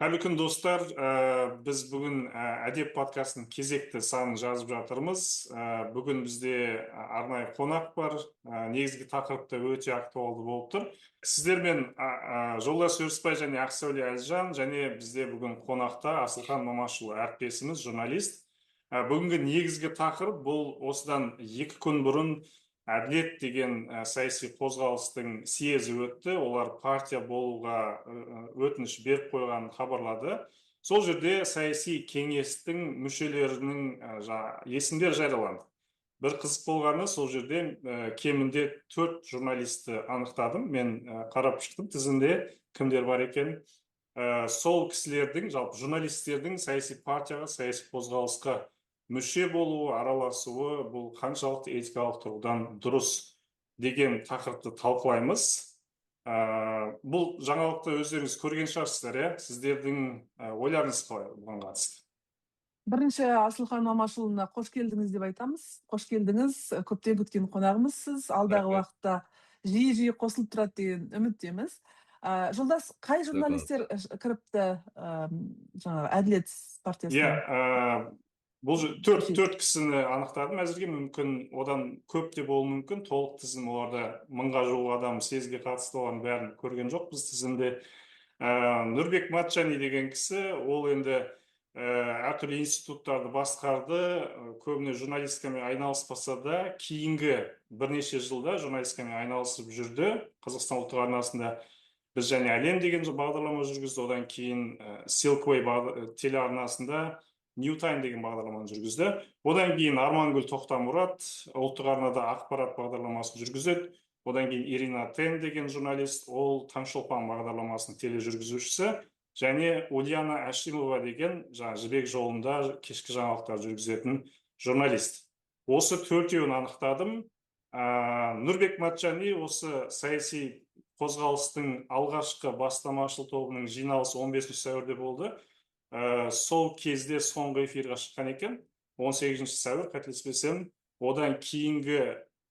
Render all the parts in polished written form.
Қайырлы күн достар. Біз бүгін әдеп подкастының кезекті санын жазып жатырмыз. Бүгін бізде арнайы қонақ бар. Негізгі тақырып та өте актуалды болып тұр. Сіздермен Жолдас Өрісбай және Ақсәуле Әлжан, және бізде бүгін қонақта Асылхан Мамашұлы әріптесіміз, журналист. Бүгінгі негізгі тақырып бұл осыдан 2 күн бұрын әділет деген саяси қозғалыстың съезі өтті. Олар партия болуға өтініш беріп қойғанын хабарлады. Сол жерде саяси кеңестің мүшелерінің есімдер жарияланды. Бір қызық болғаны, сол жерде кемінде 4 журналисті анықтадым. Мен қарап шықтым тізімде кімдер бар екен. Сол кісілердің, жалпы журналистердің саяси партияға, саяси қозғалысқа мүше болуы, араласуы бұл қаншалықты этикалық тұрғыдан дұрыс деген тақырыпты талқылаймыз. Бұл жаңалықты өздеріңіз көрген шығарсыздар, иә? Сіздердің ойларыңыз қалай бұған қатысты? Бірінші Асылхан Мамашұлына қош келдіңіз деп айтамыз. Қош келдіңіз, көптен күткен қонағымызсыз. Алдағы уақытта жиі қосылып тұрады деген үміттеміз. Жолдас, қай журналистер кіріпті жаңағы әділет партиясына? Бұл 4 кісіні анықтадым. Әзірге мүмкін одан көп те болуы мүмкін. Толық тізім оларда 1000-ға жуық адам съезге қатысты, олардың бәрін көрген жоқ біз тізімде. Нұрбек Матчани деген кісі, ол енді әртүрлі институттарды басқарды, көбіне журналистикамен айналыспаса да, кейінгі бірнеше жылда журналистикамен айналысып жүрді. Қазақстан ұлттық арнасында біз және әлем деген бағдарлама жүргізді, одан кейін Silkway телеарнасында New Time деген бағдарламаны жүргізді. Одан кейін Армангүл Тоқтамұрат ұлттық арнада ақпарат бағдарламасын жүргізеді. Одан кейін Ирина Тен деген журналист, ол Таңшолпан бағдарламасының тележүргізушісі, және Ульяна Ашимова деген жібек жолында кешкі жаңалықтар жүргізетін журналист. Осы 4-еуін анықтадым. Нұрбек Матчани осы саяси қозғалыстың алғашқы бастамашыл тобының жиналысы 15 сәуірде болды. Сол кезде соңғы эфирға шыққан екен, 18 сәуір, қателеспесем. Одан кейінгі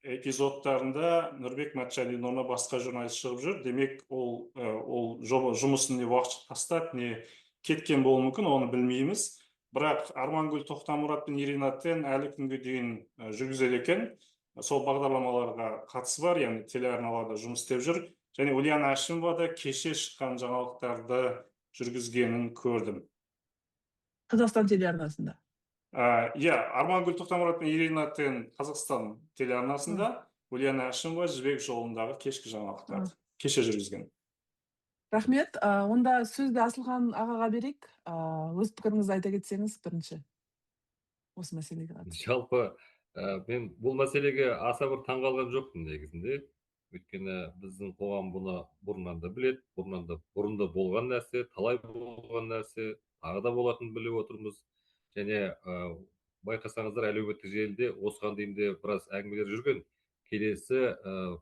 эпизодтарында Нұрбек Матчанинің орнына басқа журналист шығып жүр. Демек, ол жұмысын не уақытша тастап, не кеткен болуы мүмкін, оны білмейміз. Бірақ Армангүл Тоқтамұрат пен Ирина Тен әлі күнге дейін жүргізеді екен. Сол бағдарламаларға қатысы бар, яғни телеарналарда жұмыс істеп жүр. Және Ульяна Ашимова да кеше шыққан жаңалықтарды жүргізгенін көрдім. Қазақстан телеарнасында. Армангүл Тоқтамұрат пен Ирина Тен Қазақстан телеарнасында, Ульяна Ашимова жібек жолындағы кешкі жаңалықтарды кеше жүргізген. Рахмет. Онда сөзді Асылхан ағаға берейік. Өз пікіріңізді айта кетсеңіз бірінші осы мәселеге қатысты. Жалпы мен бұл мәселеге аса бір таңғалған жоқпын негізінде. Өйткені біздің қоғам бұны бұрыннан да біледі, бұрында болған нәрсе, талай болған нәрсе, тағы да болатынын біліп отырмыз. Және байқасаңыздар, әлеуметтік желіде осыған дейін де біраз әңгімелер жүрген. Келесі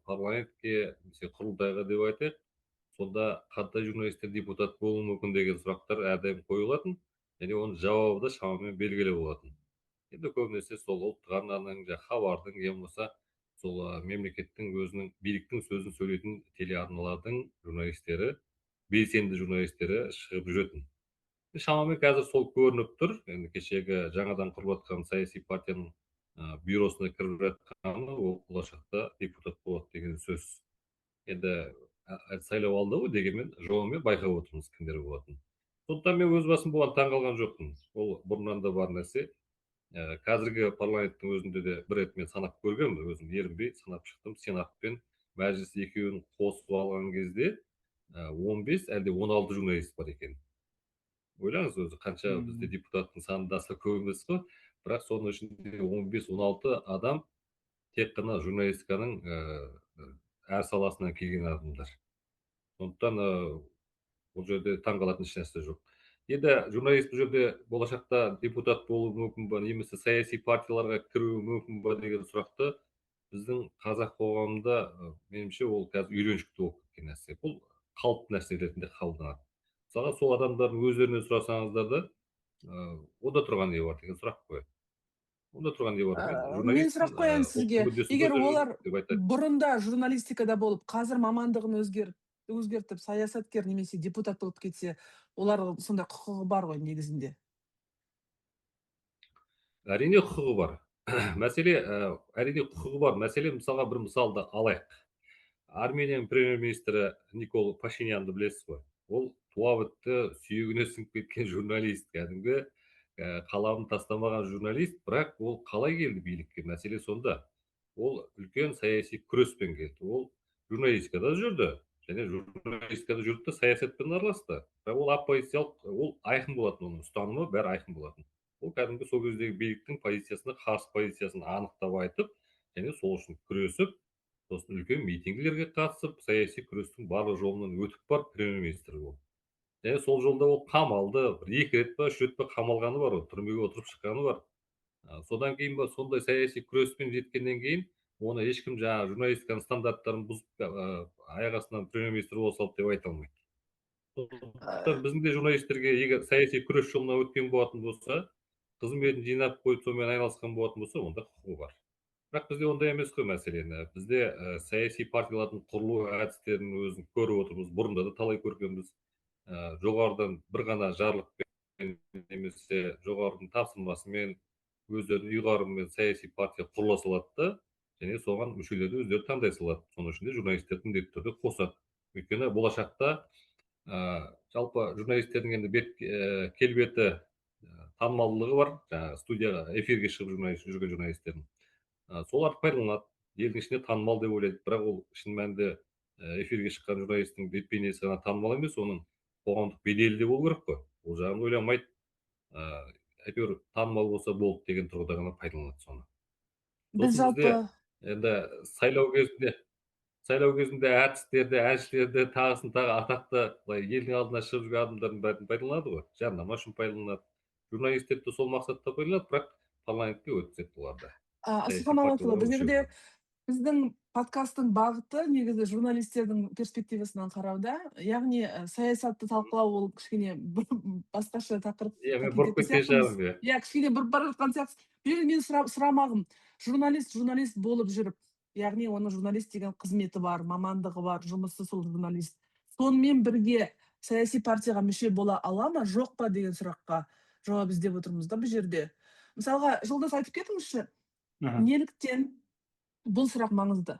парламентке, құрылтайға деп айтайық, сонда қандай журналистер депутат болуы мүмкін деген сұрақтар әрдайым қойылатын, және оның жауабы да шамамен белгілі болатын. Енді көбінесе сол ұлттық арнаның, хабардың, болмаса сол мемлекеттің өзінің биліктің сөзін сөйлейтін телеарналардың журналистері, белсенді журналистері шығып жүретін. Шамамен қазір сол көрініп тұр. Енді кешегі жаңадан құрылып жатқан саяси партияның бюросына кіріп жатқаны, ол болашақта депутат болады деген сөз. Енді сайлау алды ғой, дегенмен жолымен байқап отырмыз кімдер болатынын. Сондықтан мен өз басым бұған таңғалған жоқпын. Ол бұрыннан да бар нәрсе. Қазіргі парламенттің өзінде де бір рет мен санап көргенмін, өзім ерінбей санап шықтым. Сенат пен мәжіліс екеуін қосып алған кезде 15 әлде 16 журналист бар екен. Ойлаңыз өзі, қанша бізде депутаттың саны да көп емес қой, бірақ соның ішінде 15-16 адам тек қана журналистиканың әр саласынан келген адамдар. Сондықтан бұл жерде таңғалатын еш нәрсе жоқ. Енді журналист бұл жерде болашақта депутат болуы мүмкін ба, немесе саяси партияларға кіруі мүмкін ба деген сұрақты біздің қазақ қоғамында, меніңше, ол қазір үйреншікті болып кеткен нәрсе. Бұл қалыпты нәрсе ретінде қабылданады. Мысалға, сол адамдардың өздерінен сұрасаңыздар да, онда тұрған не бар деген сұрақ қояды. Онда тұрған не бар? Мен сұрақ қояйын сізге. Егер олар бұрында журналистикада болып, қазір мамандығын өзгеріп, өзгертіп саясаткер немесе депутат болып кетсе, олар сондай құқығы бар ғой негізінде. Әрине құқығы бар. Мәселе, әрине құқығы бар. Мәселе, мысалға бір мысалды алайық. Арменияның премьер-министрі Никол Пашинянды білесіз ғой. Ол туа бітті сүйегіне сіңіп кеткен журналист, кәдімгі қаламын тастамаған журналист, бірақ ол қалай келді билікке? Мәселе сонда. Ол үлкен саяси күреспен келді. Ол журналистикада жүрді, және журналистикада жүрді де саясатпен араласты. Бірақ ол оппозициялық, ол айқын болатын, оның ұстанымы бәрі айқын болатын. Ол кәдімгі сол кездегі биліктің позициясына қарсы позициясын анықтап айтып, және сол үшін күресіп, сосын үлкен митингілерге қатысып, саяси күрестің барлық жолынан өтіп барып премьер-министр болды. Және сол жолда ол қамалды, бір 2 рет па, 3 рет па қамалғаны бар, түрмеге отырып шыққаны бар. Содан кейін ба, сондай саяси күреспен жеткеннен кейін, оны ешкім жаңағы журналистиканың стандарттарын бұзып, аяқ астынан премьер-министр бола салды деп айта алмайды. Сондықтан біздің де журналистерге егер саяси күрес жолына өткен болатын болса, қызметін жинап қойып сонымен айналысқан болатын болса, онда құқығы бар. Бірақ бізде ондай емес қой мәселені. Бізде саяси партиялардың құрылу әдістерін өзін көріп отырмыз. Бұрында да талай көргенбіз. Жоғарыдан бір ғана жарлықпен немесе жоғарының тапсырмасымен өздерінің ұйғарымымен саяси партия құрыла салады да, және соған мүшелерді өздері таңдай салады. Соның ішінде журналистерді міндетті түрде қосады. Өйткені болашақта жалпы журналистердің енді келбеті, танымалдылығы бар, жаңағы студияға, эфирге шығып жүрген журналистердің. Соларды пайдаланады. Елдің ішінде танымал деп ойлайды, бірақ ол шын мәнінде эфирге шыққан журналистің бет-бейнесі ғана танымал емес, оның қоғамдық беделі де болу керек қой. Ол жағын ойламайды. Әйтеуір танымал болса болды деген тұрғыда ғана пайдаланады соны. Біз Сосын бізде жалпы енді сайлау кезінде әртістерді, әншілерді, тағысын тағы атақты елдің алдына шығып жүрген адамдардың бәрін пайдаланады ғой. Жарнама үшін пайдаланады. Журналистерді сол мақсатта пайдаланады, бірақ парламентке өткізеді оларды. Асылхан Маmatұлы, біздің подкасттың бағыты негізі журналистердің перспективасынан қарауда, яғни саясатты талқылау ол кішкене басқаша тақырыпқа мен бұрып кеткен шығармын. Кішкене бұрып бара жатқан сияқтысыз. Мен сұрамағым, журналист болып жүріп, яғни оның журналист деген қызметі бар, мамандығы бар, жұмысы сол журналист. Сонымен бірге саяси партияға мүше бола ала ма, жоқ па деген сұраққа жауап іздеп отырмыз да бұл жерде. Мысалға, Жолдас айтып кетіңізші, неліктен бұл сұрақ маңызды?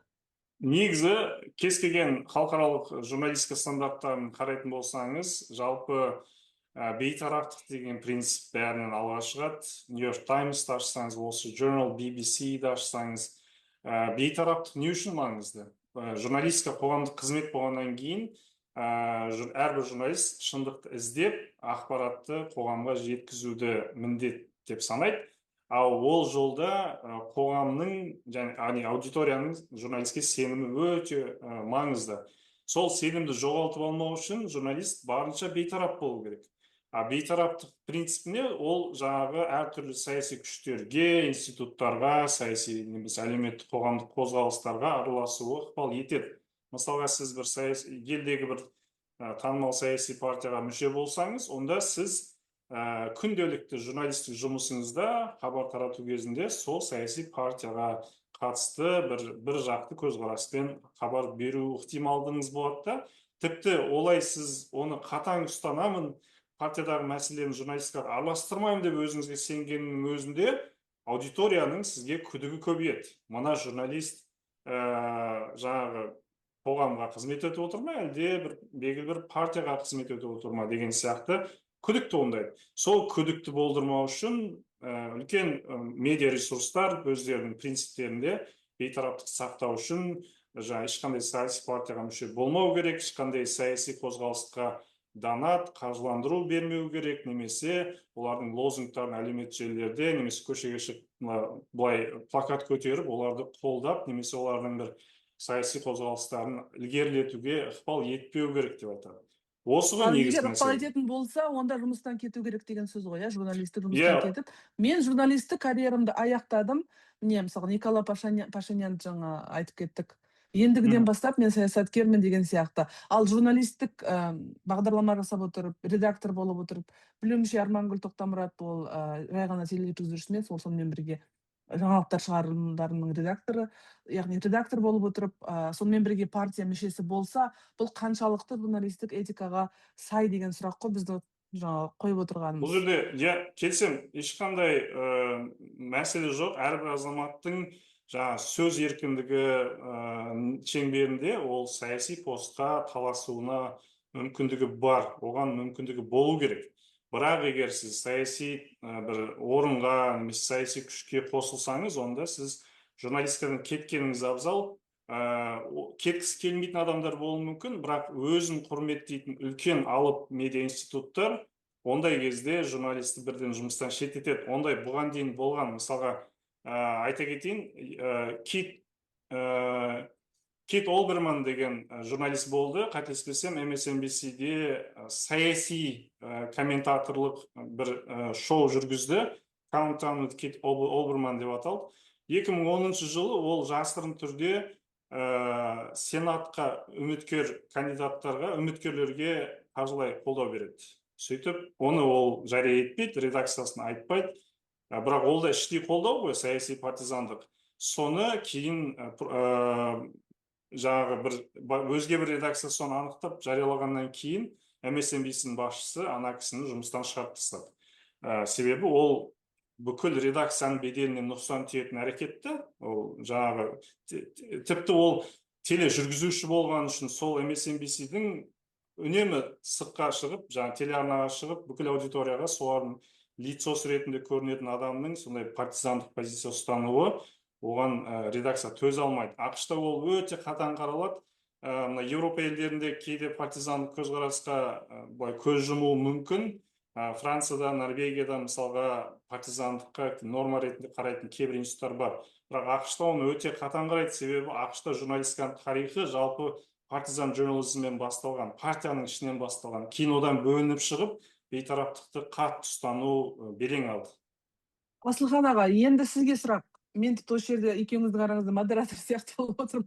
Негізі, кез келген халықаралық журналистика стандарттарын қарайтын болсаңыз, жалпы бейтараптық деген принцип бәрінен алға шығады. New York Times'ты ашсаңыз, Wall Street Journal, BBC-ді ашсаңыз, бейтараптық не үшін маңызды? Журналистика қоғамдық қызмет болғаннан кейін, әрбір журналист шындықты іздеп, ақпаратты қоғамға жеткізуді міндет деп санайды. Ал ол жолда қоғамның, яғни аудиторияның журналистке сенімі өте маңызды. Сол сенімді жоғалтып алмау үшін журналист барынша бейтарап болу керек. Бейтараптық принципіне ол жаңағы әртүрлі саяси күштерге, институттарға, саяси немесе әлеуметтік қоғамдық қозғалыстарға араласуы ықпал етеді. Мысалға, сіз бір елдегі бір танымал саяси партияға мүше болсаңыз, онда сіз күнделікті журналистік жұмысыңызда хабар тарату кезінде сол саяси партияға қатысты бір жақты көзқараспен хабар беру ықтималдығыңыз болады да. Тіпті олай сіз оны қатаң ұстанамын, партиядағы мәселені журналистикаға араластырмаймын деп өзіңізге сенгеннің өзінде аудиторияның сізге күдігі көбейеді. Мына журналист жаңағы қоғамға қызмет етіп отыр ма, әлде белгілі бір партияға қызмет етіп отыр ма деген сияқты күдік туындайды. Сол күдікті болдырмау үшін үлкен медиа ресурстар өздерінің принциптерінде бейтараптық сақтау үшін ешқандай саяси партияға мүше болмау керек, ешқандай саяси қозғалысқа донат, қаржыландыру бермеу керек, немесе олардың лозунгтарын әлеуметтік желілерде немесе көшеге шығып былай плакат көтеріп, оларды қолдап, немесе олардың бір саяси қозғалыстарын ілгерілетуге ықпал етпеу керек деп айтады. Осы ғой негізгі мәселе. Ықпал ететін болса, онда жұмыстан кету керек деген сөз ғой, журналистік жұмыстан кетіп. Мен журналистік карьерамды аяқтадым. Міне, мысалы, Николай Пашинян жаңа айтып кеттік. Ендігіден бастап мен саясаткермін деген сияқты. Ал журналистік бағдарлама жасап отырып, редактор болып отырып, білуімше Армангүл Тоқтамұрат ол жай ғана тележүргізушісімен, сонымен бірге жаңалыктар чыгарымдарынын редактору, яғни редактор болуп отуруп, сонун бирге партия мүчөсү болса, бул канчалыкты журналисттик этикага сай деген сурак го биздин жаңағы коюп Бұл отырганыбыз. жерде келсем, ешқандай мәселе жоқ. Әрбір азаматтың сөз еркіндігі шеңберінде ол саяси постқа таласуына мүмкіндігі бар, оған мүмкіндігі болу керек. Бірақ егер сіз саяси бір орынға немесе саяси күшке қосылсаңыз, онда сіз журналистикадан кеткеніңіз абзал. Кеткісі келмейтін адамдар болуы мүмкін, бірақ өзін құрметтейтін үлкен алып медиа институттар ондай кезде журналистті бірден жұмыстан шеттетеді. Ондай бұған дейін болған. Мысалға, айта кетейін, Кит Олберман деген журналист болды, қателеспесем, MSNBC-де саяси комментаторлық бір шоу жүргізді. Countdown with Kit Олберман деп аталды. 2010 жылы ол жасырын түрде сенатқа үміткер кандидаттарға, үміткерлерге қаржылай қолдау береді. Сөйтіп, оны ол жария етпейді, редакциясына айтпайды. Бірақ ол да іштей қолдау ғой, саяси партизандық. Соны кейін өзге бір редакция соны анықтап жариялағаннан кейін MSNBC-ның басшысы ана кісіні жұмыстан шығарып тастады. Себебі ол бүкіл редакцияның беделіне нұқсан тиетін әрекетті. Ол тіпті ол тележүргізуші болған үшін сол MSNBC-дің үнемі сыртқа шығып, телеарнаға шығып, бүкіл аудиторияға солардың лицосы ретінде көрінетін адамның сондай партизандық позиция ұстануы, оған редакция төзе алмайды. ақш-та ол өте қатаң қаралады. Еуропа елдерінде кейде партизандық көзқарасқа көз жұмуы мүмкін. Францияда, Норвегияда мысалға партизандыққа норма ретінде қарайтын кейбір институттар бар. Бірақ ақш-та оны өте қатаң қарайды, себебі ақш-та журналистиканың тарихы жалпы партизан журнализммен басталған, партияның ішінен басталған. Кейін одан бөлініп шығып, бейтараптықты қатты ұстану белең алды. Асылхан аға, енді сізге сұрақ. Мен тіпті осы жерде екеуіңіздің араңызда модератор сияқты болып отырмын.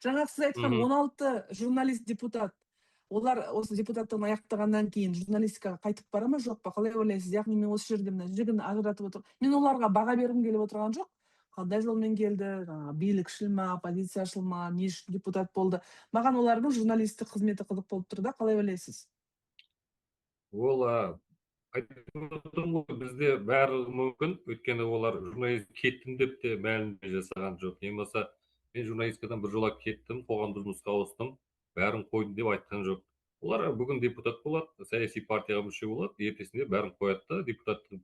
Жаңа сіз айтқан 16 журналист депутат, олар осы депутаттығын аяқтағаннан кейін журналистикаға қайтып бара ма, жоқ па? Қалай ойлайсыз? Яғни мен осы жерде мына жігін ажыратып отырмын. Мен оларға баға бергім келіп отырған жоқ. Қандай жолмен келді, билікшіл ма, оппозицияшыл ма, не үшін депутат болды? Маған олардың журналистік қызметі қызық болып тұр да, қалай ойлайсыз? Ол айтып отырмын ғой, бізде барлығы мүмкін, өйткені олар журналист кеттім деп те мәлімдеме жасаған жоқ. Ең болмаса, мен журналистикадан біржола кеттім, қоғамдық жұмысқа ауыстым, бәрін қойдым деп айтқан жоқ. Олар бүгін депутат болады, саяси партияға мүше болады, ертесінде бәрін қояды да, депутаттық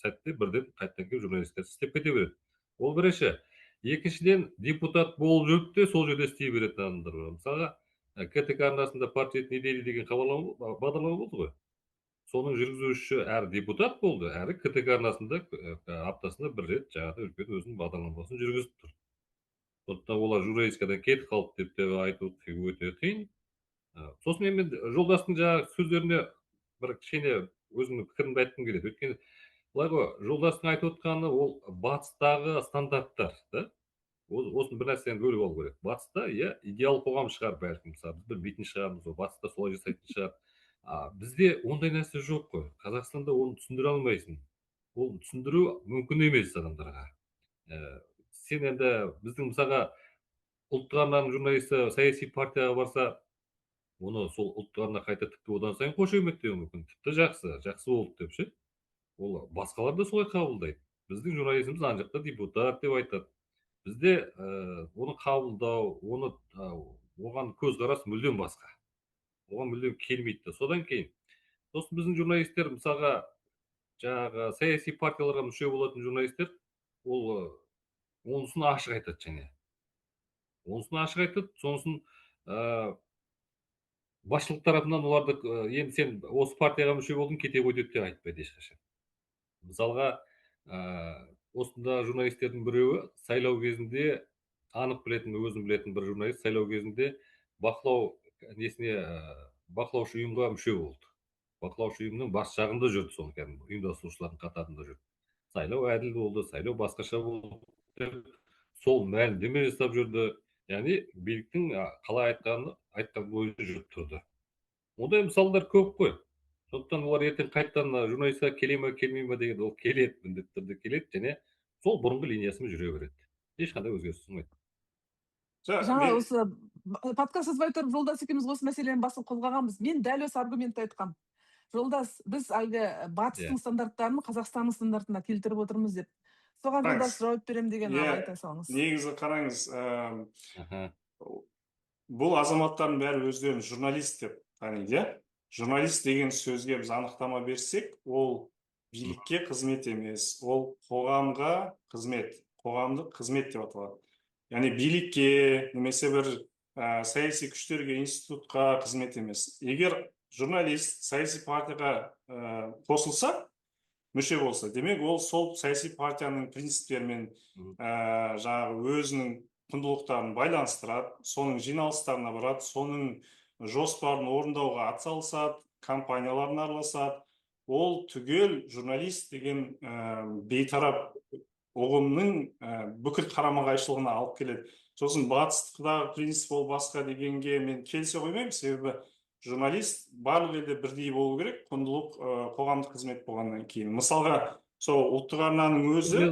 сәтте бірден қайтадан келіп журналистикасы істеп кете береді. Ол бірінші. Екіншіден, депутат болып жүріп те сол жерде істей беретін адамдар бар. Мысалға, КТК арнасында партия недели деген бағдарлама болды ғой. Соның жүргізушісі әрі депутат болды, әрі КТК арнасында аптасында бір рет жаңағыдай үлкен өзінің бағдарламасын жүргізіп тұр. Сондықтан олар журналистикадан кетіп қалды деп те айту өте қиын. Сосын мен жолдастың жаңағы сөздеріне бір кішкене өзімнің пікірімді айтқым келеді. Өйткені былай ғой, жолдастың айтып отқаны ол батыстағы стандарттар, да? Осыны бір нәрсені бөліп алу керек. Батыста идеал қоғам шығар бәлкім, мысалы біз бір битін шығарамыз, батыста солай жасайтын шығар. Бізде ондай нәрсе жоқ қой. Қазақстанда оны түсіндіре алмайсың. Ол түсіндіру мүмкін емес адамдарға. Сен енді біздің мысалға ұлттық арнаның журналисті саяси партияға барса, оны сол ұлттық арна қайта тіпті одан сайын қошеметтеуі мүмкін. Тіпті жақсы болды деп ше. Ол басқалар да солай қабылдайды. Біздің журналистіміз ана жақта депутат деп айтады. Бізде оны қабылдау, оған көзқарас мүлдем басқа. Оған мүлдем келмейді. Содан кейін сосын біздің журналистер мысалға жаңағы саяси партияларға мүше болатын журналистер ол онысын ашық айтады және. Онысын ашық айтады, сонысын басшылық тарапынан оларды енді сен осы партияға мүше болдың, кете ғой деп те айтпайды ешқашан. Мысалға осында журналистердің біреуі сайлау кезінде анық білетін, өзін білетін бір журналист сайлау кезінде бақылаушы ұйымға мүше болды. Бақылаушы ұйымның бас жағында жүрді, сол кәдімгі ұйымдастырушылардың қатарында жүрді. Сайлау әділ болды, сайлау басқаша болды деп сол мәлімдеме жасап жүрді. Яғни биліктің қалай айтқан бойынша жүріп тұрды. Ондай мысалдар көп қой. Сондықтан олар ертең қайтадан журналистика келе ме келмей ме деген, ол келеді, міндетті түрде келеді, және сол бұрынғы линиясымен жүре береді. Ешқандай өзгеріс болмайды. Жаңа осы подкаст жазбай тұрып Жолдас екеуміз осы мәселенің басын қозғағанбыз. Мен дәл осы аргументті айтқам. Жолдас, біз әлгі батыстың стандарттарын Қазақстанның стандартына келтіріп отырмыз деп. Соған Жолдас жауап берем деген айта салыңыз. Негізі қараңыз, бұл азаматтардың бәрі өздерін журналист деп таниды. Журналист деген сөзге біз анықтама берсек, ол билікке қызмет емес, ол қоғамға қызмет, қоғамдық қызмет деп аталады. Яғни билікке немесе бір саяси күштерге, институтқа қызмет емес. Егер журналист саяси партияға қосылса, мүше болса, демек ол сол саяси партияның принциптерімен жаңағы өзінің құндылықтарын байланыстырады, соның жиналыстарына барады, соның жоспарын орындауға атсалысады, компанияларын араласады. Ол түгел журналист деген бейтарап ұғымның бүкіл қарама-қайшылығына алып келеді. Сосын батыстықтағы принцип ол басқа дегенге мен келісе қоймаймын, себебі журналист барлық елде бірдей болу керек, құндылық қоғамдық қызмет болғаннан кейін. Мысалға, сол ұлттық арнаның өзі,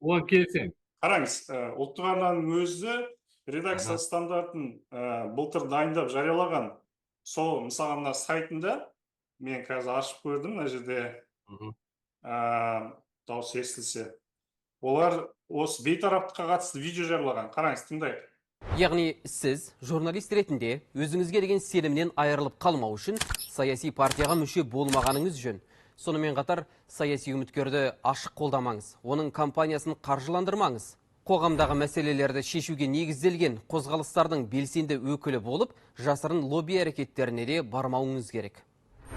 оған келісемін. Қараңыз, ұлттық арнаның өзі редакция стандартын былтыр дайындап жариялаған. Сол мысалға мына сайтында, мен қазір ашып көрдім, мына жерде дауыс естілсе. Олар осы бейтараптыққа қатысты видео жариялаған. Қараңыз, тыңдайық. Яғни сіз журналист ретінде өзіңізге деген сенімнен айырылып қалмау үшін саяси партияға мүше болмағаныңыз жөн. Сонымен қатар саяси үміткерді ашық қолдамаңыз, оның кампаниясын қаржыландырмаңыз. Қоғамдағы мәселелерді шешуге негізделген қозғалыстардың белсенді өкілі болып, жасырын лобби әрекеттеріне де бармауыңыз керек.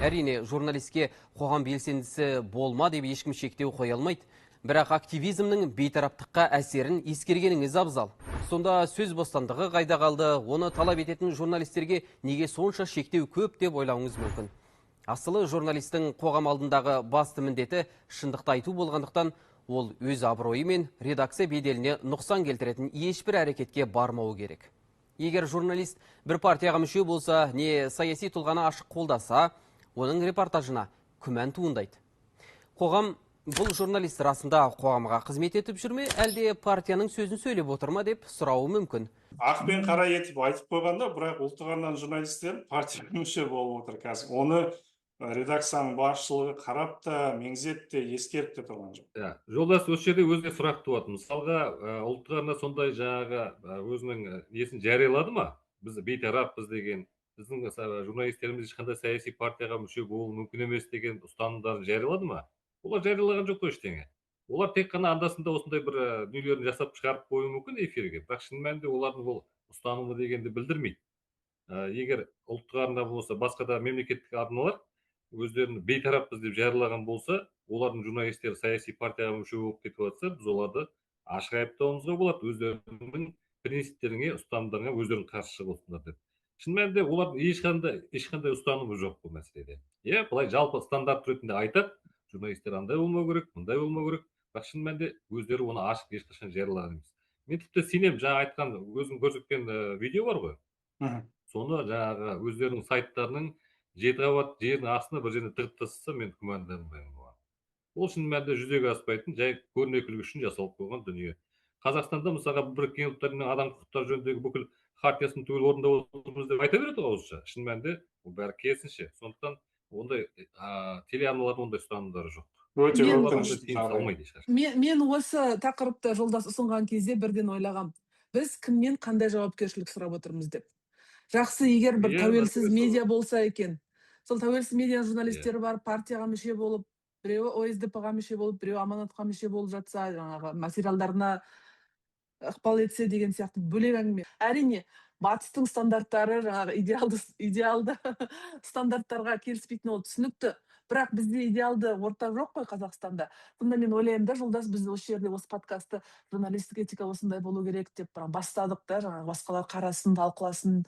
Әрине, журналистке қоғам белсендісі болма деп ешкім шектеу қоя алмайды. Бірақ активизмнің бейтараптыққа әсерін ескергеніңіз абзал. Сонда сөз бостандығы қайда қалды, оны талап ететін журналистерге неге сонша шектеу көп деп ойлауыңыз мүмкін. Асылы журналистің қоғам алдындағы басты міндеті шындықты айту болғандықтан, ол өз абыройы мен редакция беделіне нұқсан келтіретін ешбір әрекетке бармауы керек. Егер журналист бір партияға мүше болса, не саяси тұлғаны ашық қолдаса, оның репортажына күмән туындайды. Қоғам бұл журналист расында қоғамға қызмет етіп жүрме, әлде партияның сөзін сөйлеп отырма деп сұрауы мүмкін. Ақ пен қара етіп айтып қойғанда, бірақ ұлттық арнаның журналистер партияға мүше болып отыр қазір. Оны редакцияның басшылығы қарап та, меңзеп те, ескеріп те тұрған жоқ. Жолдас, осы жерде өзіне сұрақ туады. Мысалға, ұлттық арна сондай жаңағы өзінің несін жариялады ма? Біз бейтараппыз деген, біздің журналистеріміз ешқандай саяси партияға мүше болуы мүмкін емес деген ұстанымдарын жариялады ма? Олар жариялаған жоқ ештеңе. Олар тек қана анда-санда осындай бір дүниелерін жасап шығарып қоюы мүмкін эфирге, бірақ шын мәнінде олардың бұл ұстанымы дегенді білдірмейді. Егер ұлттық арна болса, басқа да мемлекеттік арналар өздерін бейтараппыз деп жариялаған болса, олардың журналистері саяси партияға мүше болып кетіп жатса, біз оларды ашық айыптауымызға болады, өздерінің принциптеріне, ұстанымдарына өздерінің қарсы шығып деп. Шын мәнінде олардың ешқандай ұстанымы жоқ бұл мәселеде. Былай жалпы стандарт ретінде айтады, журналистер андай болмау керек, мындай болмау керек, бірақ шын мәнінде өздері оны ашық ешқашан жариялаған емес. Мен тіпті сенемін, жаңа айтқан өзің көрсеткен видео бар ғой. Соны жаңағы өздерінің сайттарының 7 қабат жердің астына бір жеріне тығып тастаса, мен күмәнданбаймын оған. Ол шын мәнінде жүзеге аспайтын, жай көрнекілік үшін жасалып қойған дүние. Қазақстанда мысалға Біріккен ұлттар ұйымының адам құқықтары жөніндегі бүкіл хартиясын түгел орындап отырмыз деп айта береді ауызша. Шын мәнінде ол бәрі керісінше. Сондықтан ондай телеарналардың ондай ұстанымдары жоқ. Мен осы тақырыпты Жолдас ұсынған кезде бірден ойлағам. Біз кімнен қандай жауапкершілік сұрап отырмыз деп. Жақсы, егер бір тәуелсіз медиа болса екен, сол тәуелсіз медиа журналистері бар, партияға мүше болып, біреуі ОСДП-ға мүше болып, біреуі Аманатқа мүше болып жатса, жаңағы материалдарына ықпал етсе деген сияқты бөлек әңгіме. Әрине, батыстың стандарттары жаңағы идеалды стандарттарға келіспейтін ол түсінікті. Бірақ бізде идеалды орта жоқ қой Қазақстанда. Сонда мен ойлаймын да, Жолдас, біз осы жерде осы подкастты журналистік этика осындай болу керек деп бастадық та, жаңағы басқалар қарасын, талқыласын,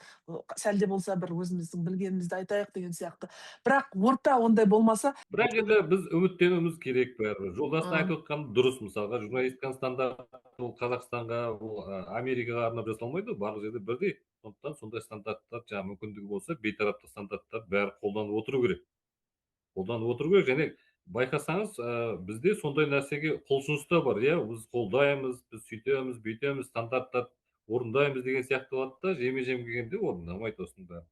сәлде болса бір өзіміздің білгенімізді айтайық деген сияқты. Бірақ орта ондай болмаса, бірақ енді біз үміттенуіміз керек бәрі. Жолдастың айтып отқаны дұрыс. Мысалға журналистиканың стандарты ол Қазақстанға, ол Америкаға арнап жасалмайды, барлық жерде бірдей. Сондықтан сондай стандарттар, жаңа мүмкіндігі болса, бейтараптық стандарттар бәрі қолданып отыру керек. Және байқасаңыз, бізде сондай нәрсеге құлшыныс та бар, иә, біз қолдаймыз, біз сөйтеміз, бүйтеміз, стандарттарды орындаймыз деген сияқты болады да, жеме-жем келгенде орындамайды осының бәрін.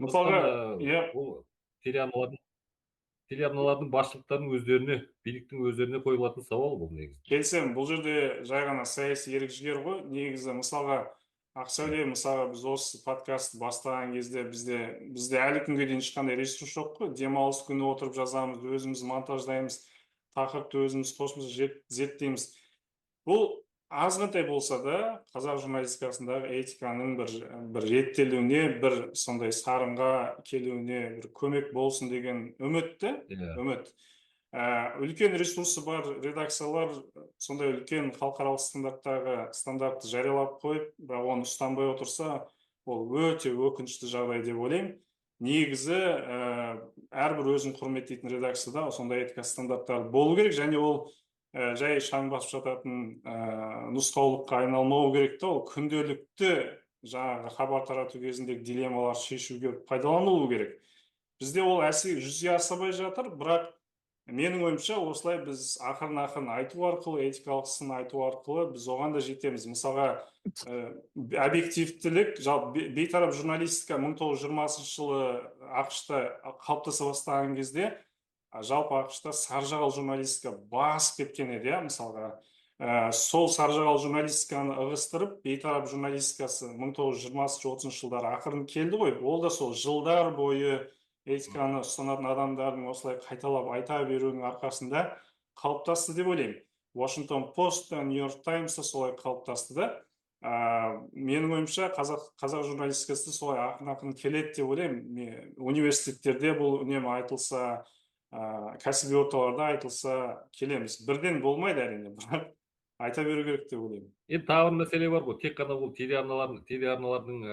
мысалға, сондықтан иә, бұл телеарналардың басшылықтарының өздеріне, биліктің өздеріне қойылатын сауал бұл негізінде. келсем, бұл жерде жай ғана саяси ерік-жігер ғой. Негізі, мысалға, Ақсәуле, мысалға, біз осы подкастты бастаған кезде бізде әлі күнге дейін ешқандай ресурс жоқ қой. Демалыс күні отырып жазамыз, өзіміз монтаждаймыз, тақырыпты өзіміз қосымша зерттейміз. Бұл азғантай болса да қазақ журналистикасындағы этиканың бір реттелуіне, бір сондай сарынға келуіне бір көмек болсын деген үмітті, Иә. үміт. Үлкен ресурсы бар редакциялар сондай үлкен халықаралық стандартты жариялап қойып, бірақ оны ұстанбай отырса, ол өте өкінішті жағдай деп ойлаймын. Негізі, әрбір өзін құрметтейтін редакцияда сондай этика стандарттары болу керек, және ол жай шаң басып жататын нұсқаулыққа айналмау керек та, ол күнделікті жаңағы хабар тарату кезіндегі дилеммалар шешуге пайдаланылу керек. Бізде ол әсер жүзеге аспай жатыр, бірақ менің ойымша осылай біз ақырын айту арқылы, этикалық сын айту арқылы біз оған да жетеміз. Мысалға, объективтілік, жалпы бейтарап журналистика 1920 жылы ақш-та қалыптаса бастаған кезде, жалпы ақш-та саржағал журналистика басып кеткен еді, мысалға. Сол саржағал журналистиканы ығыстырып, бейтарап журналистикасы 1920-30 жылдары ақырын келді ғой. Ол да сол жылдар бойы этиканы ұстанатын адамдардың осылай қайталап айта беруінің арқасында қалыптасты деп ойлаймын. Washington Post, New York Times солай қалыптасты да. Менің ойымша қазақ журналистикасы солай ақырын келеді деп ойлаймын. Университеттерде бұл үнемі айтылса, кәсіби орталарда айтылса келеміз. Бірден болмайды әрине, бірақ айта беру керек деп ойлаймын. Енді тағы бір мәселе бар ғой, тек қана бұл телеарналардың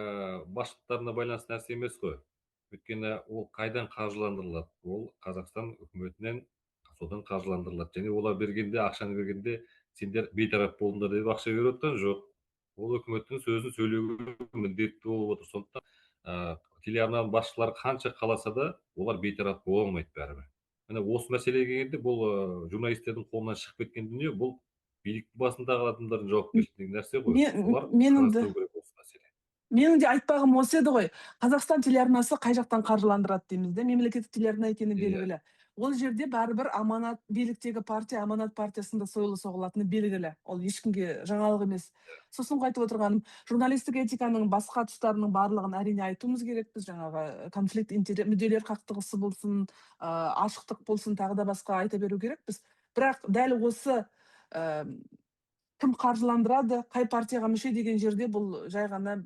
басшылықтарына байланысты нәрсе емес қой. Өйткені ол қайдан қаржыландырылады? Ол Қазақстан үкіметінен содан қаржыландырылады. Және олар бергенде, ақшаны бергенде, сендер бейтарап болыңдар деп ақша беріп отырған жоқ. Ол үкіметтің сөзін сөйлеуге міндетті болып отыр. Сондықтан телеарнаның басшылары қанша қаласа да, олар бейтарап бола алмайды бәрібір. Міне осы мәселеге келгенде, бұл журналистердің қолынан шығып кеткен дүние, бұл биліктің басындағы адамдардың жауапкершілігі нәрсе ғой. Олар қарастыру керек осы мәселе. Менің де айтпағым осы еді ғой. Қазақстан телеарнасы қай жақтан қаржыландырады дейміз де, мемлекеттік телеарна екені белгілі. Ол жерде бәрібір аманат, биліктегі партия аманат партиясында сойылы соғылатыны белгілі. Ол ешкімге жаңалық емес. Сосын айтып отырғаным, журналистік этиканың басқа тұстарының барлығын әрине айтуымыз керекпіз. Жаңағы конфликт мүдделер қақтығысы болсын, ашықтық болсын, тағы да басқа айта беру керекпіз. Бірақ дәл осы кім қаржыландырады, қай партияға мүше деген жерде бұл жай ғана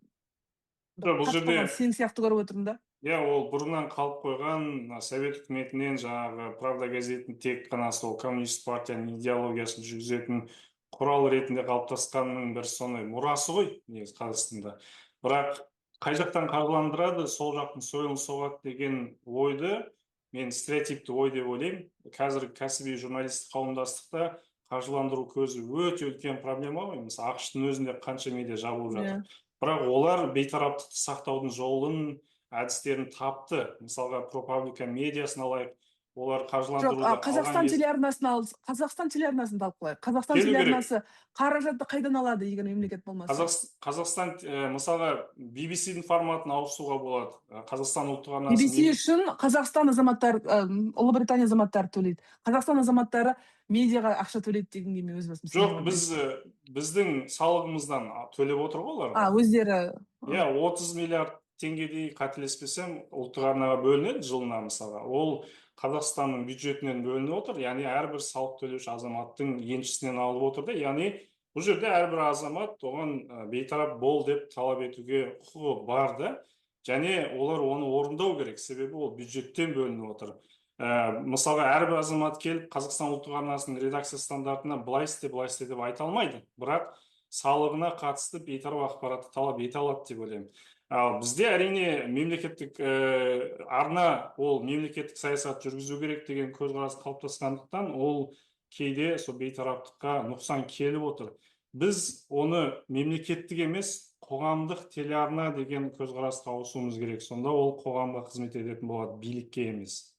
сен сияқты көріп отырмын да. Иә, ол бұрыннан қалып қойған Совет үкіметінен жаңағы Правда газетін тек қана сол коммунист партияның идеологиясын жүргізетін құрал ретінде қалыптасқанның бір сондай мұрасы ғой, негізі Қазақстанда. Бірақ қай жақтан қаржыландырады, сол жақтың сойылын соғады деген ойды мен стереотипті ой деп ойлаймын. Қазіргі кәсіби журналист қауымдастықта қаржыландыру көзі өте үлкен проблема ғой. Мысалы, ақш-тың өзінде қанша медиа жабылып жатыр. Бірақ олар бейтараптықты сақтаудың жолын, әдістерін тапты. Мысалға, ProPublica медиасын алайық, олар қаржыландыруды алған Қазақстан телеарнасын талқылайық. Қазақстан телеарнасы қаражатты қайдан алады, егер мемлекет болмаса? Қазақстан, мысалға, BBC-дің форматын ауысуға болады. Қазақстан ұлттық арнасы. BBC үшін Қазақстан азаматтары, Ұлыбритания азаматтары төлейді. Қазақстан азаматтары медиаға ақша төлейді дегенге мен өз басым. Жоқ, біздің салығымыздан төлеп отыр ғой олар. Өздері. Иә, 30 миллиард теңгедей қателеспесем, ұлттық арнаға бөлінеді жылына мысалға. Ол Қазақстанның бюджетінен бөлініп отыр, яғни әрбір салық төлеуші азаматтың еншісінен алып отыр да, яғни бұл жерде әрбір азамат оған бейтарап бол деп талап етуге құқығы бар да, және олар оны орындау керек, себебі ол бюджеттен бөлініп отыр. Мысалға, әрбір азамат келіп Қазақстан ұлттық арнасының редакция стандартына былай істе деп айта алмайды, бірақ салығына қатысты бейтарап ақпаратты талап ете алады деп ойлаймын. Бізде әрине мемлекеттік арна, ол мемлекеттік саясат жүргізу керек деген көзқарас қалыптасқандықтан, ол кейде сол бейтараптыққа нұқсан келіп отыр. Біз оны мемлекеттік емес, қоғамдық телеарна деген көзқарасқа ауысуымыз керек. Сонда ол қоғамға қызмет ететін болады, билікке емес.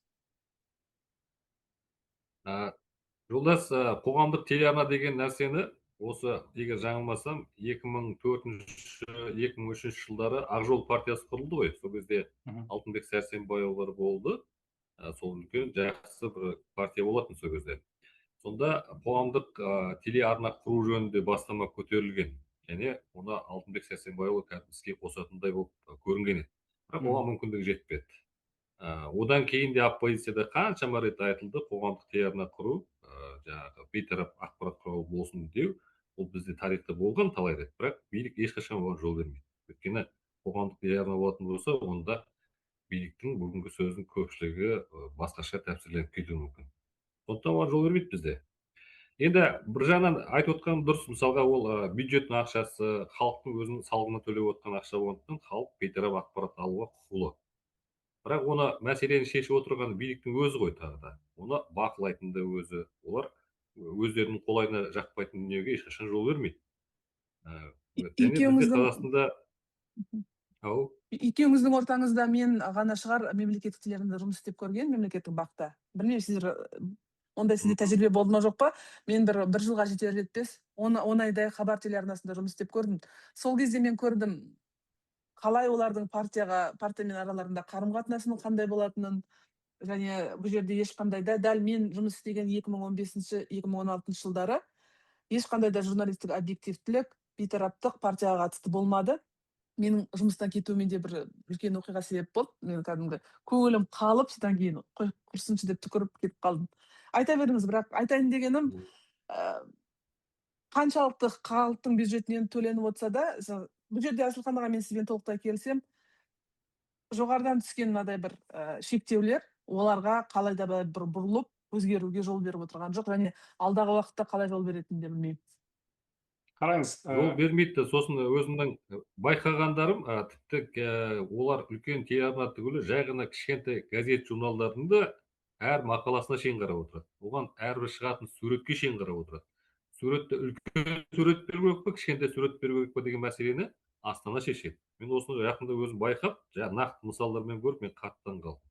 Жолдас, қоғамдық телеарна деген нәрсені осы, егер жаңылмасам, 2004-2003 жылдары Ақ Жол партиясы құрылды ғой. Сол кезде Алтынбек Сәрсенбайұлы болды. Сол үлкен жақсы бір партия болатын сол кезде. Сонда қоғамдық телеарна құру жөнінде бастама көтерілген. Және оны Алтынбек Сәрсенбайұлы іске қосатындай болып көрінген еді. Бірақ оған мүмкіндігі жетпеді. Одан кейін де оппозицияда қаншама рет айтылды, қоғамдық телеарна құру, жаңағы бейтарап ақпарат құралы болсын деу, ол бізде тарихта болған талай рет, бірақ билік ешқашан оған жол бермейді. Өйткені қоғамдық телеарна болатын болса, онда биліктің бүгінгі сөзінің көпшілігі басқаша тәпсірленіп кетуі мүмкін. Сондықтан оған жол бермейді бізде. Енді бір жағынан айтып отқан дұрыс, мысалға ол бюджеттің ақшасы, халықтың өзінің салығына төлеп отқан ақша болғандықтан халық бейтарап ақпарат алуға құқылы. Бірақ оны мәселені шешіп отырған биліктің өзі ғой тағы да. Оны бақылайтын да өзі. Олар өздерінің қолайына жақпайтын дүниеге ешқашан жол бермейді. Және бізде Қазақстанда екеуіңіздің ортаңызда мен ғана шығар мемлекеттік телеарнада жұмыс істеп көрген, мемлекеттік бақта. Білмеймін, сіздер ондай сізде тәжірибе болды ма жоқ па? Мен бір жылға жетер жетпес 10 айдай хабар телеарнасында жұмыс істеп көрдім. Сол кезде мен көрдім қалай олардың партиямен араларында қарым-қатынасының қандай болатынын, және бұл жерде ешқандай да, дәл мен жұмыс істеген 2015-2016 жылдары ешқандай да журналистік объективтілік, бейтараптық партияға қатысты болмады. Менің жұмыстан кетуіме де бір үлкен оқиға себеп болды. Мен кәдімгі көңілім қалып, содан кейін құрсыншы деп түкіріп кетіп қалдым. Айта беріңіз, бірақ айтайын дегенім, қаншалықты халықтың бюджетінен төленіп отырса да, бұл жерде Асылхан аға, мен сізбен толықтай келісем, жоғарыдан түскен мынадай бір шектеулер оларға қалай да бір бұрылып өзгеруге жол беріп отырған жоқ, және алдағы уақытта қалай жол беретінін де білмеймін. Қараңыз, жол бермейді. Сосын өзімнің байқағандарым, тіпті олар үлкен телеарна түгілі, жай ғана кішкентай газет журналдардың да әр мақаласына шейін қарап отырады. Оған әрбір шығатын суретке шейін қарап отырады. Суретті үлкен сурет беру керек пе, кішкентай сурет беру керек пе деген мәселені астана шешеді. Мен осыны жақында өзім байқап, нақты мысалдармен көріп, мен қатты таңғалдым.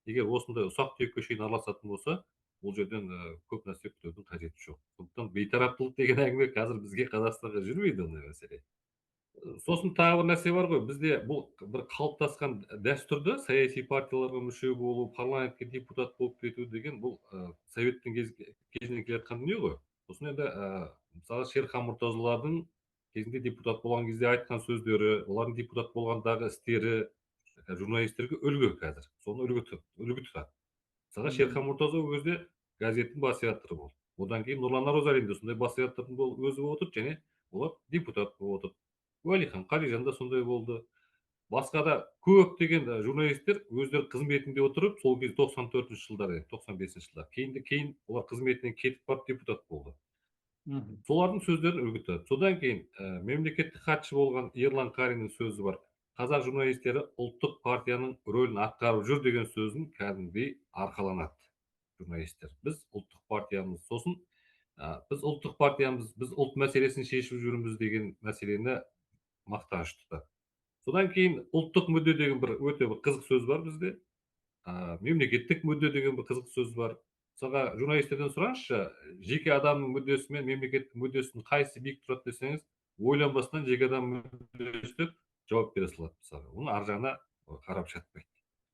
Егер осындай ұсақ түйекке шейін араласатын болса, бұл жерден көп нәрсе күтудің қажеті жоқ. Сондықтан бейтараптылық деген әңгіме қазір бізге Қазақстанға жүрмейді ондай мәселе. Сосын тағы бір нәрсе бар ғой, бізде бұл бір қалыптасқан дәстүрді саяси партияларға мүше болу, парламентке депутат болып кету деген, бұл советтің кезінен келе жатқан дүние ғой. Сосын енді мысалы Шерхан Мұртазалардың кезінде депутат болған кезде айтқан сөздері, олардың депутат болғандағы істері журналистерге үлгі қазір. Соны үлгі тұтады. Мысалы Шерхан Мұртаза өзі газеттің бас редакторы болды. Одан кейін Нұрлан Оразалин де сондай бас редактордың өзі болып отыр, және олар депутат болып отыр. Уәлихан Қалижан да сондай болды. Басқа да көптеген журналистер өздері қызметінде отырып, сол кезде 94 жылдары, 95 жылдар. Кейін олар қызметінен кетіп барып депутат болды. Солардың сөздерін үлгі тұтады. Содан кейін мемлекеттік хатшы болған Ерлан Қариннің сөзі бар. Қазақ журналистері ұлттық партияның рөлін атқарып жүр деген сөзін кәдімгідей арқаланады журналистер. Біз ұлттық партиямыз, сосын біз ұлттық партиямыз, біз ұлт мәселесін шешіп жүрміз деген мәселені мақтаныш тұтады. Содан кейін ұлттық мүдде деген бір өте бір қызық сөз бар бізде. Мемлекеттік мүдде деген бір қызық сөз бар. Мысалға журналистерден сұраңызшы, жеке адамның мүддесі мен мемлекеттік мүддесінің қайсысы биік тұрады десеңіз, ойланбастан жеке адам мүддесі деп жауап бере салады. Мысалға оның ар жағына қарап жатпайды.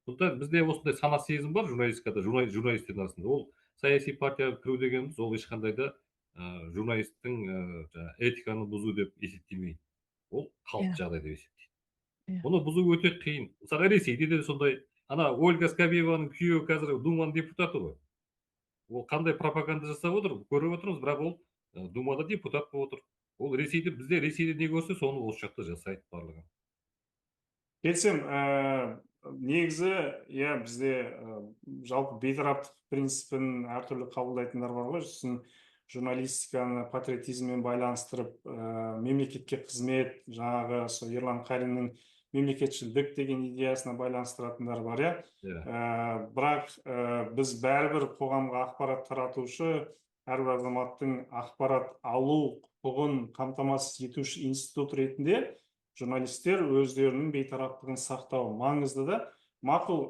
Сондықтан бізде осындай сана сезім бар журналистикада, журналистердің арасында. Ол саяси партияға кіру дегеніміз, ол ешқандай да журналисттің этиканы бұзу деп есептемейді. Ол қалыпты жағдай деп есептейді. Оны бұзу өте қиын. Мысалы Ресейде де сондай. Ана Ольга Скабееваның күйеуі қазір Думаның депутаты ғой. Ол қандай пропаганда жасап отыр, көріп отырмыз, бірақ ол Думада депутат болып отыр. Ол Ресейде, бізде Ресейде не көрсе, соны осы жақта жасайды барлығы. Келсем, негізі, бізде жалпы бейтараптық принципін әртүрлі қабылдайтындар бар ғой. Сосын журналистиканы патриотизммен байланыстырып, мемлекетке қызмет, жаңағы Ерлан Қариннің мемлекетшілдік деген идеясына байланыстыратындар бар, бірақ біз бәрібір қоғамға ақпарат таратушы, әрбір азаматтың ақпарат алу құқығын қамтамасыз етуші институт ретінде журналистер өздерінің бейтараптығын сақтау маңызды да. мақұл,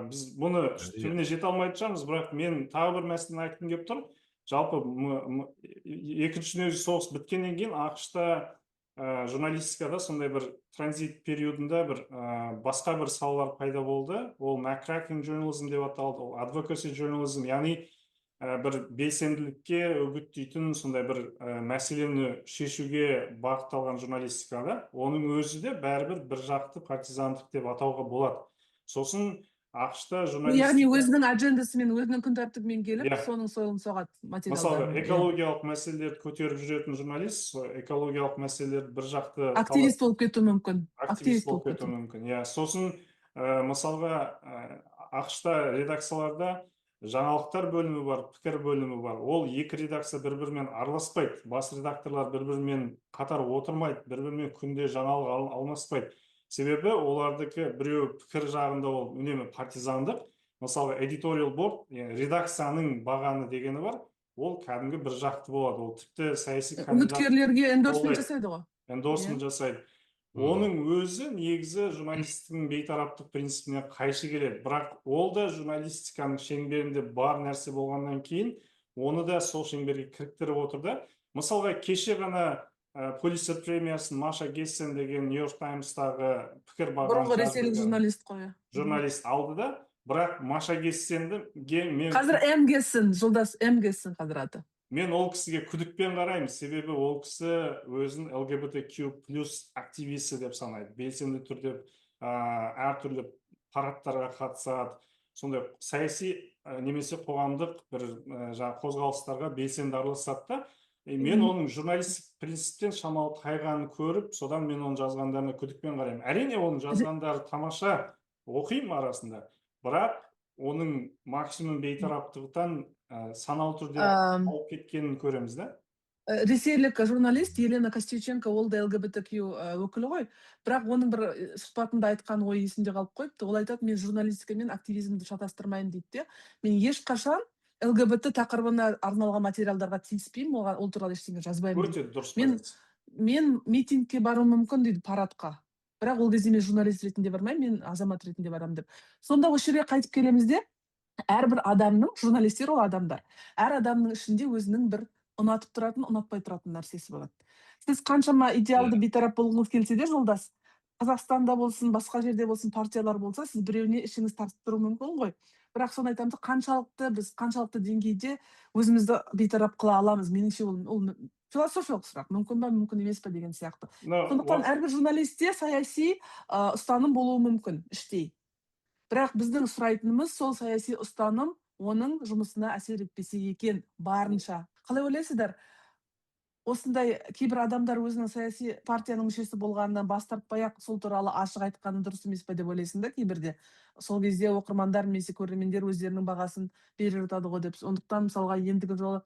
біз бұны түбіне жете алмайтын шығармыз, бірақ мен тағы бір мәселені айтқым келіп тұр. Жалпы екінші дүниежүзілік соғыс біткеннен кейін ақш-та журналистикада сондай бір транзит периодында бір басқа бір салалар пайда болды. Ол McCracken журнализм деп аталды, ол advocacy журнализм, яғни бір белсенділікке үгіттейтін сондай бір мәселені шешуге бағытталған журналистикада, оның өзі де бәрібір бір жақты партизандық деп атауға болады. Сосын ақш-та яғни журналистика, өзінің аджендасымен, өзінің күн тәртібімен келіп, Иә. соның соғын соғады мысалы, материалдарын. экологиялық мәселелерді көтеріп жүретін журналист, сол экологиялық мәселелерді бір жақты Активист болып кетуі мүмкін. активист болып кетуі мүмкін. Иә, сосын мысалға ақш-та редакцияларда жаңалықтар бөлімі бар, пікір бөлімі бар. Ол екі редакция бір-бірімен араласпайды. Бас редакторлар бір-бірімен қатар отырмайды, бір-бірімен күнде жаңалық алмаспайды. Себебі олардікі біреу пікір жағында ол үнемі партизандық. Мысалы, editorial board, редакцияның бағаны дегені бар, ол кәдімгі бір жақты болады. Ол тіпті саяси Үміткерлерге эндорсмент қолдайды. жасайды ғой. эндорсмент жасайды. Оның өзі негізі журналистіктің бейтараптық принципіне қайшы келеді. Бірақ ол да журналистиканың шеңберінде бар нәрсе болғаннан кейін, оны да сол шеңберге кіріктіріп отырды. Мысалға, кеше ғана Пулитцер премиясын Маша Гессен деген Нью-Йорк Таймстағы пікір Бұрынғы ресейлік журналист қой. журналист алды да, бірақ Маша Гессенді мен Қазір М Гессен, жолдас М Гессен қазір аты. мен ол кісіге күдікпен қараймын, себебі ол кісі өзін ЛГБТQ+ активисі деп санайды. Белсенді түрде әртүрлі парадтарға қатысады, сондай саяси немесе қоғамдық бір қозғалыстарға белсенді араласады да. Мен оның журналистік принциптен шамалы тайғанын көріп, содан мен оның жазғандарына күдікпен қараймын. Әрине, оның жазғандары тамаша, оқимын арасында, бірақ оның максимум бейтараптығынан саналы түрде алып кеткенін көреміз да. Ресейлік журналист Елена Костюченко, ол да ЛГБТQ өкілі ғой. Бірақ оның бір сұхбатында айтқан ойы есімде қалып қойыпты. Ол айтады, мен журналистика мен активизмді шатастырмайын дейді. Мен ешқашан ЛГБТ тақырыбына арналған материалдарға тиіспеймін, ол туралы ештеңе жазбаймын. Өте дұрыс. Мен митингке баруым мүмкін дейді, парадқа. Бірақ ол кезде мен журналист ретінде бармаймын, мен азамат ретінде барамын деп. Сонда осы жерге қайтып келеміз де, әрбір адамның, журналистер ол адамдар, әр адамның ішінде өзінің бір ұнатып тұратын, ұнатпай тұратын нәрсесі болады. Сіз қаншама идеалды бейтарап болғыңыз келсе де, жолдас, Қазақстанда болсын, басқа жерде болсын, партиялар болса, сіз біреуіне ішіңіз тартып тұру мүмкін ғой. Бірақ соны айтамыз, қаншалықты деңгейде өзімізді бейтарап қыла аламыз. Меніңше ол философиялық сұрақ, мүмкін ба, мүмкін емес па деген сияқты. Сондықтан әрбір журналистте саяси ұстаным болуы мүмкін іштей. Бірақ біздің сұрайтынымыз сол саяси ұстаным оның жұмысына әсер етпесе екен барынша. Қалай ойлайсыздар? Осындай кейбір адамдар өзінің саяси партияның мүшесі болғанынан бас тартпай-ақ сол туралы ашық айтқаны дұрыс емес пе деп ойлайсың да кейбірде. Сол кезде оқырмандар немесе көрермендер өздерінің бағасын берер жатады ғой деп. Сондықтан мысалға ендігі жолы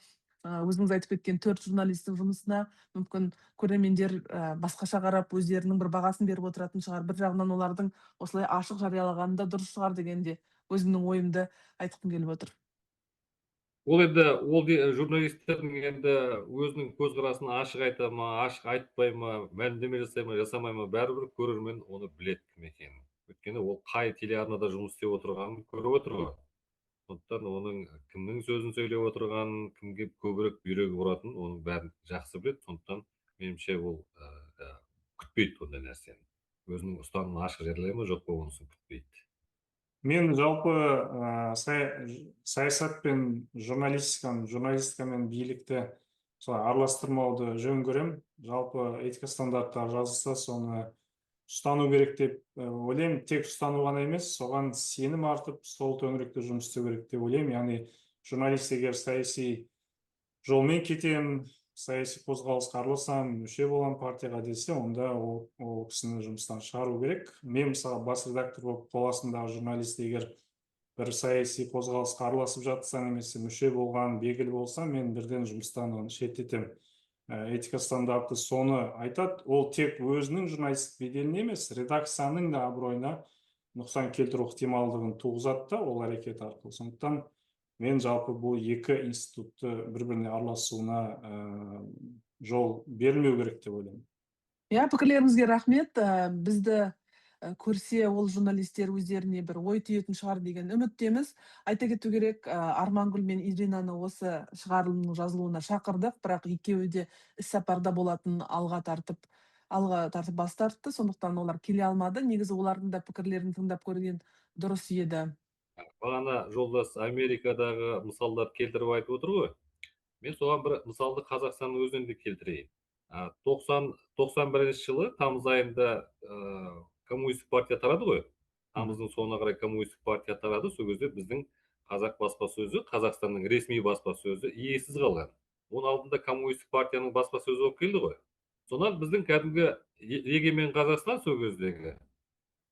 өзіңіз айтып кеткен 4 журналистің жұмысына мүмкін көрермендер басқаша қарап өздерінің бір бағасын беріп отыратын шығар. Бір жағынан олардың осылай ашық жариялағаны да дұрыс шығар дегенде өзімнің ойымды айтқым келіп отыр. Ол енді журналистердің енді өзінің көзқарасын ашық айта ма, ашық айтпай ма, мәлімдеме жасай ма, жасамай ма, бәрібір көрермен оны біледі кім екенін. Өйткені ол қай телеарнада жұмыс істеп отырғанын көріп отыр ғой. Сондықтан оның кімнің сөзін сөйлеп отырғанын, кімге көбірек бүйрегі бұратынын, оның бәрін жақсы біледі. Сондықтан меніңше ол күтпейді ондай нәрсені. Өзінің ұстанымын ашық жариялай ма, жоқ па, онысын күтпейді. Мен жалпы саясат пен журналистика мен билікті араластырмауды жөн көрем. Жалпы этика стандарттары жазылса, соны ұстану керек деп ойлаймын. Тек ұстану ғана емес, соған сенім артып, сол төңіректе жұмыс істеу керек деп ойлаймын. Яғни журналист егер саяси жолмен кетем, саяси қозғалысқа араласам, мүше болам партияға десе, онда ол кісіні жұмыстан шығару керек. Мен мысалы бас редактор болып қоластымдағы журналист егер бір саяси қозғалысқа араласып жатса, немесе мүше болған белгілі болса, мен бірден жұмыстан оны шеттетемін. Этика стандарты соны айтады. Ол тек өзінің журналистік беделіне емес, редакцияның да абыройына нұқсан келтіру ықтималдығын туғызады да ол әрекет арқылы. Сондықтан мен жалпы бұл екі институтты бір-біріне араласуына жол берілмеу керек деп ойлаймын. Пікірлеріңізге рахмет. Бізді көрсе ол журналисттер өздеріне бір ой түйетін шығар деген үміттеміз. Айта кету керек, Армангүл мен Иринаны осы шығарылымның жазылуына шақырдық, бірақ екеуі де іс-сапарда болатын алға тартып бас тартты, сондықтан олар келе алмады. Негізі олардың да пікірлерін тыңдап көрген дұрыс еді. Бағана жолдас Америкадағы мысалдар келтіріп айтып отыр ғой. Мен соған бір мысалды Қазақстанның өзінен де келтірейін. 91 жылы тамыз айында коммунистік партия тарады ғой. Тамыздың соңына қарай коммунистік партия тарады. Сол кезде біздің қазақ баспасөзі, Қазақстанның ресми баспасөзі иесіз қалған. Оның алдында коммунистік партияның баспасөзі болып келді ғой. Сонан біздің кәдімгі егемен Қазақстан сол кездегі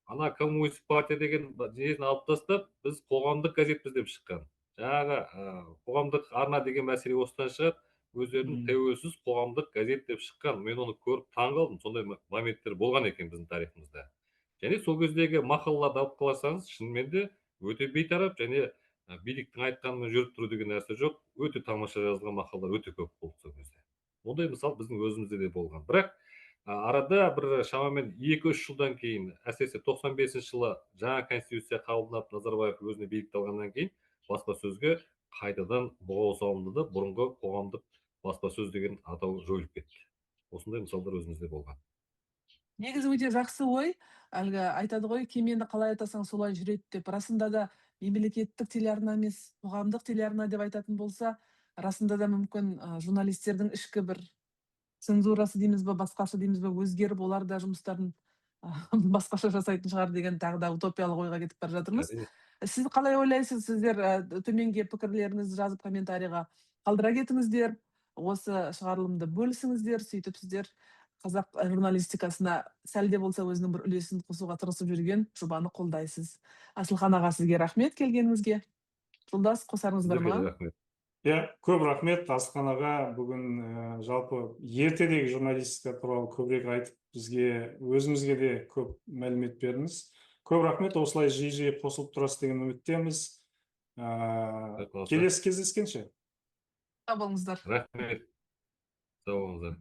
ана коммунистік партия деген несін алып тастап, біз қоғамдық газетпіз деп шыққан. Жаңағы қоғамдық арна деген мәселе осыдан шығады. Өздерінің тәуелсіз қоғамдық газет деп шыққан. Мен оны көріп таң қалдым. Сондай моменттер болған екен біздің тарихымызда. Және сол кездегі мақалаларды алып қалсаңыз, шынымен де өте бейтарап және биліктің айтқанымен жүріп тұру деген нәрсе жоқ. Өте тамаша жазылған мақалалар өте көп болды сол кезде. Ондай мысал біздің өзімізде де болған. Бірақ арада бір шамамен 2-3 жылдан кейін, әсіресе 95 жылы жаңа конституция қабылданып, Назарбаев өзіне билікті алғаннан кейін баспасөзге қайтадан бұғау салынды да, бұрынғы қоғамдық баспасөз деген атау жойылып кетті. Осындай мысалдар өзімізде болған. Негізі өте жақсы ой. Әлгі айтады ғой, кемені қалай айтасаң солай жүреді деп. Расында да мемлекеттік телеарна емес, қоғамдық телеарна деп айтатын болса, расында да мүмкін журналистердің ішкі бір цензурасы дейміз бе, басқаша дейміз бе, өзгеріп олар да жұмыстарын басқаша жасайтын шығар деген тағы да утопиялық ойға кетіп бара жатырмыз. Сіз қалай ойлайсыз? Сіздер төменге пікірлеріңізді жазып комментарийға қалдыра кетіңіздер. Осы шығарылымды бөлісіңіздер, сөйтіп сіздер қазақ журналистикасына сәл де болса өзінің бір үлесін қосуға тырысып жүрген жобаны қолдайсыз. Асылхан аға, сізге рахмет келгеніңізге. Жолдас, қосарыңыз бар ма? Көп рахмет Асылхан аға. Бүгін жалпы ертедегі журналистика туралы көбірек айтып, өзімізге де көп мәлімет бердіңіз. Көп рахмет. Осылай жиі қосылып тұрасыз деген үміттеміз. Келесі кездескенше. Сау болыңыздар. Рахмет. Сау болыңыздар.